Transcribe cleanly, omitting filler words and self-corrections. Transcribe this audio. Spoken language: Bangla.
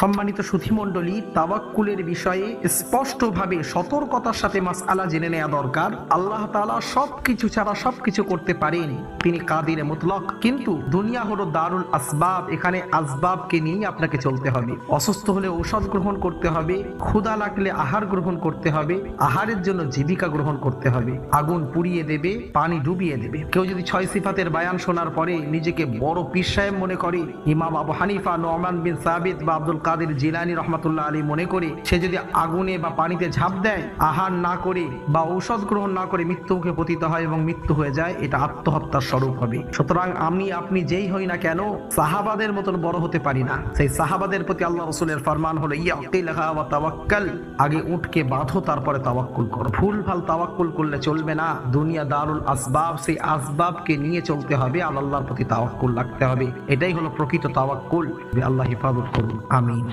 সম্মানিত সুধীমণ্ডলী, তাওয়াক্কুলের বিষয়ে স্পষ্টভাবে সতর্কতার সাথে মাসআলা জেনে নেওয়া দরকার। আল্লাহ তাআলা সবকিছু ছাড়া সবকিছু করতে পারেন, তিনি কাদির মুতলক। কিন্তু দুনিয়া হলো দারুল আসবাব, এখানে আসবাবকে নিয়ে আপনাকে চলতে হবে। অসুস্থ হলে ঔষধ গ্রহণ করতে হবে, ক্ষুধা লাগলে আহার গ্রহণ করতে হবে, আহারের জন্য জীবিকা গ্রহণ করতে হবে। আগুন পুড়িয়ে দেবে, পানি ডুবিয়ে দেবে। কেউ যদি 6 সিফাতের বায়ান শোনার পরে নিজেকে বড় পীর সাহেব মনে করে, ইমাম আবু হানিফা, নোমান বিন সাবিত বা আব্দুল কাদের জিলানী রহমাতুল্লাহ আলী মনে করে সে যদি আগুনে বা পানিতে ঝাঁপ দেয়, আহার না করে বা ঔষধ গ্রহণ না করে মৃত্যুমুখে পতিত হয় এবং মৃত্যু হয়ে যায়, এটা আত্মহত্যার স্বরূপ হবে। সুতরাং আপনি যেই হই না কেন, সাহাবাদের মতন বড় হতে পারি না। সেই সাহাবাদের প্রতি আল্লাহ রাসূলের ফরমান হলো ইয়াকিলহা ওয়া তাওয়াক্কাল, আগে উটকে বাঁধো তারপরে তাওয়াক্কুল করো। ভুলভাল তাওয়াক্কুল করলে চলবে না। দুনিয়া দারুল আসবাব, সেই আসবাবকে নিয়ে চলতে হবে, আল্লাহর প্রতি তাওয়াক্কুল রাখতে হবে। এটাই হলো প্রকৃত তাওয়াক্কুল। আল্লাহ হেফাজত করুন, আমিন।